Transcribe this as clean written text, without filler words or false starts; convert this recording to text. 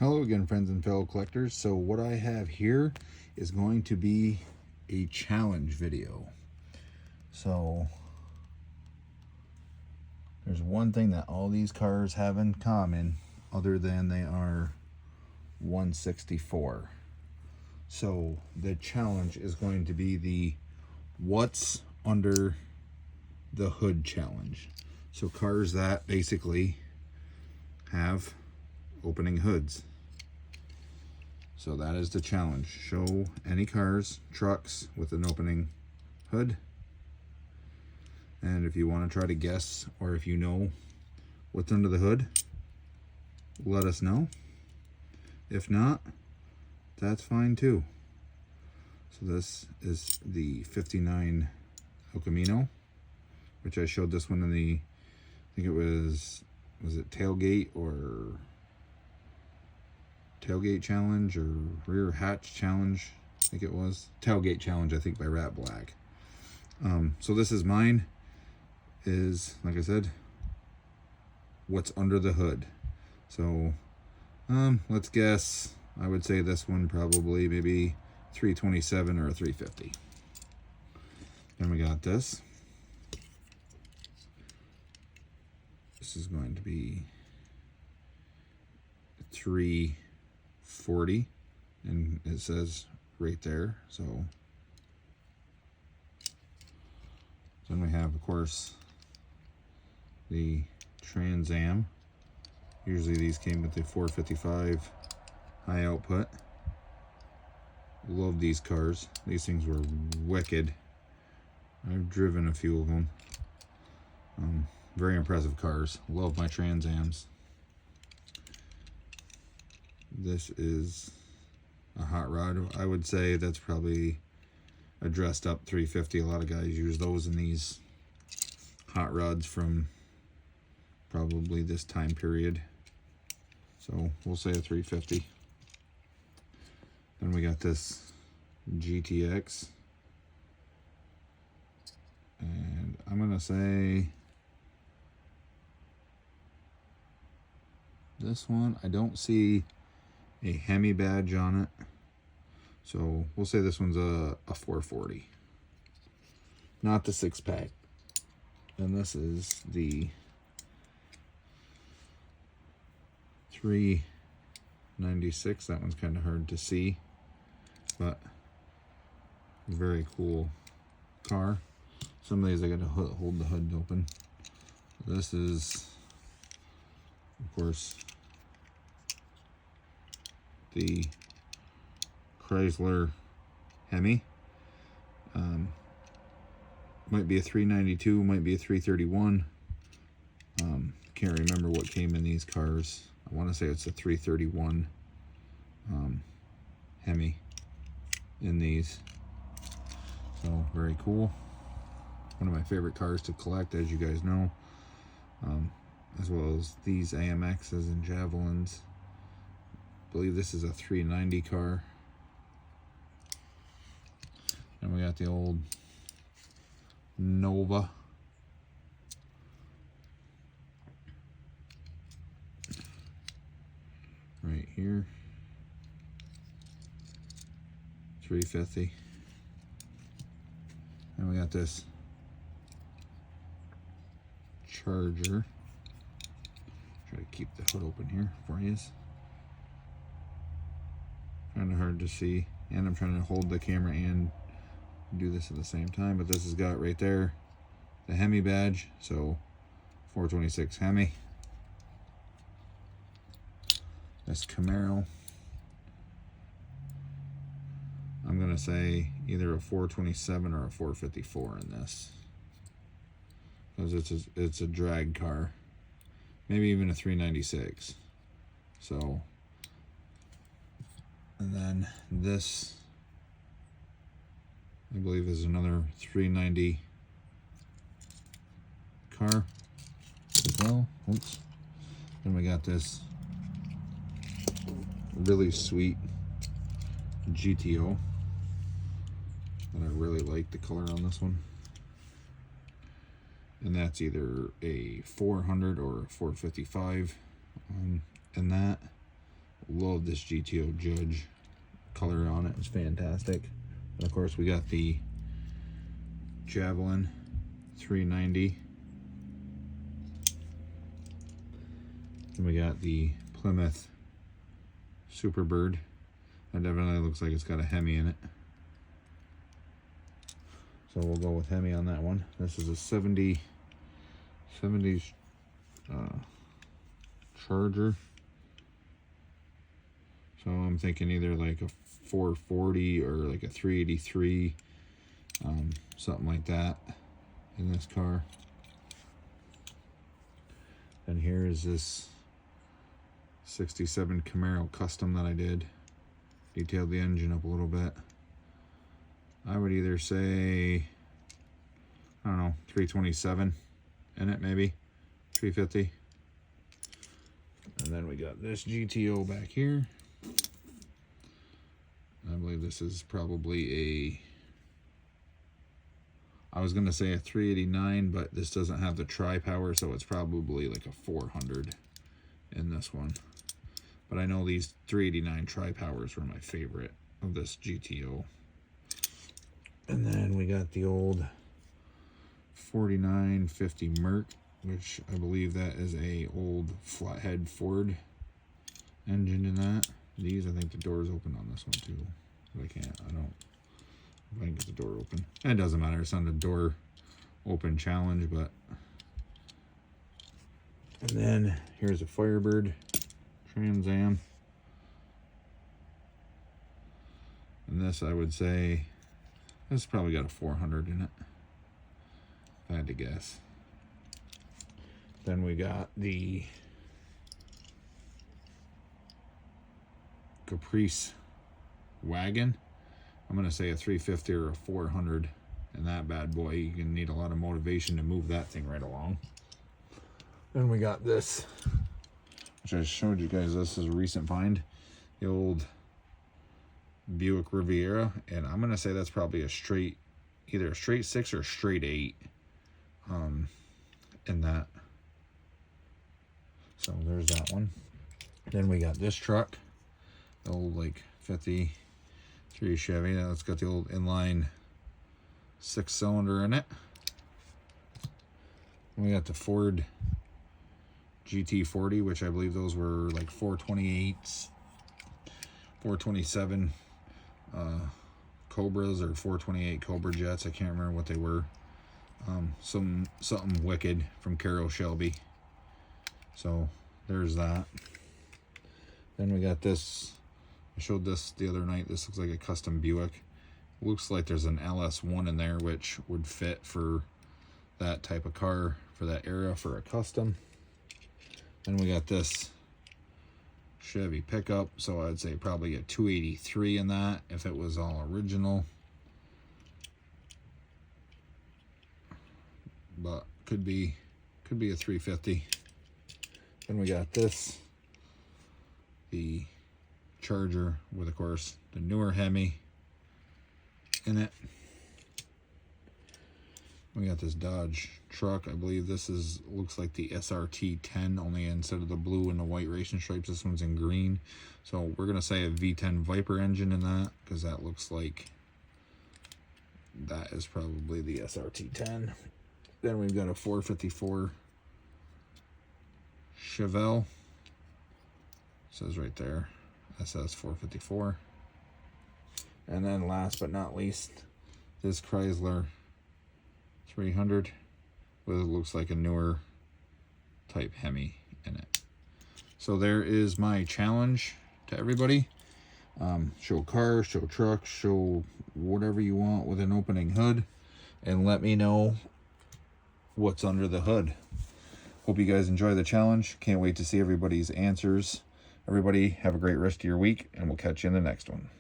Hello again, friends and fellow collectors. So what I have here is going to be a challenge video. So there's one thing that all these cars have in common other than they are 164. So the challenge is going to be the what's under the hood challenge. So cars that basically have opening hoods. So that is the challenge. Show any cars, trucks with an opening hood. And if you want to try to guess, or if you know what's under the hood, let us know. If not, that's fine too. So this is the 59 El Camino, which I showed this one in the, I think it was it tailgate or tailgate challenge or rear hatch challenge? I think it was tailgate challenge, I think, by Rat Black. So this is mine, is, like I said, what's under the hood. So let's guess. I would say this one probably maybe 327 or a 350. Then we got this. This is going to be 340, and it says right there. So then we have, of course, the Trans Am. Usually these came with the 455 high output. Love these cars. These things were wicked. I've driven a few of them. Very impressive cars. Love my Trans Ams. This is a hot rod. I would say that's probably a dressed up 350. A lot of guys use those in these hot rods from probably this time period. So we'll say a 350. Then we got this GTX. And I'm going to say this one, I don't see a Hemi badge on it. So we'll say this one's a 440. Not the 6-pack. And this is the 396. That one's kind of hard to see, but very cool car. Some of these I got to hold the hood open. This is, of course, the Chrysler Hemi. Might be a 392, might be a 331. Can't remember what came in these cars. I want to say it's a 331 Hemi in these. So very cool. One of my favorite cars to collect, as you guys know, as well as these AMXs and Javelins. I believe this is a 390 car. And we got the old Nova. Right here. 350. And we got this Charger. Try to keep the hood open here for you. Kind of hard to see, and I'm trying to hold the camera and do this at the same time, but this has got right there the Hemi badge, so 426 Hemi. This Camaro, I'm gonna say either a 427 or a 454 in this, because it's a drag car, maybe even a 396. So, and then this, I believe, is another 390 car as well. Oops. Then we got this really sweet GTO that I really like the color on this one. And that's either a 400 or a 455 in that. love this GTO Judge. Color on it is fantastic. And of course we got the Javelin 390. And we got the Plymouth Superbird. That definitely looks like it's got a Hemi in it. So we'll go with Hemi on that one. This is a 70s Charger. So I'm thinking either like a 440 or like a 383, something like that in this car. And here is this 67 Camaro Custom that I did. Detailed the engine up a little bit. I would either say, I don't know, 327 in it, maybe 350. And then we got this GTO back here. I believe this is probably I was gonna say a 389, but this doesn't have the tri-power, so it's probably like a 400 in this one. But I know these 389 tri-powers were my favorite of this GTO. And then we got the old 4950 Merc, which I believe that is a old flathead Ford engine in that. These, I think the door's open on this one too. But I can't, I can get the door open. It doesn't matter, it's not a door open challenge, but. And then here's a Firebird Trans Am. And this, I would say, this probably got a 400 in it, if I had to guess. Then we got the Caprice wagon. I'm going to say a 350 or a 400 in that bad boy. You can need a lot of motivation to move that thing right along. Then we got this, which I showed you guys. This is a recent find. The old Buick Riviera. And I'm going to say that's probably a straight, either a straight 6 or a straight 8 in that. So there's that one. Then we got this truck. The old like 53 Chevy. Now it's got the old inline 6-cylinder in it. And we got the Ford GT40, which I believe those were like 428s, 427 Cobras or 428 Cobra Jets. I can't remember what they were. Something wicked from Carroll Shelby. So there's that. Then we got this. I showed this the other night. This looks like a custom Buick. Looks like there's an LS1 in there, which would fit for that type of car, for that era, for a custom. Then we got this Chevy pickup. So I'd say probably a 283 in that if it was all original. But could be a 350. Then we got this, the Charger with, of course, the newer Hemi in it. We got this Dodge truck. I believe this looks like the SRT 10, only instead of the blue and the white racing stripes, this one's in green. So we're gonna say a V10 Viper engine in that, because that looks like that is probably the SRT 10. Then we've got a 454 Chevelle. It says right there, SS 454. And then last but not least, this Chrysler 300 with, it looks like a newer type Hemi in it. So there is my challenge to everybody. Show cars, show trucks, show whatever you want with an opening hood, and let me know what's under the hood. Hope you guys enjoy the challenge. Can't wait to see everybody's answers. Everybody have a great rest of your week, and we'll catch you in the next one.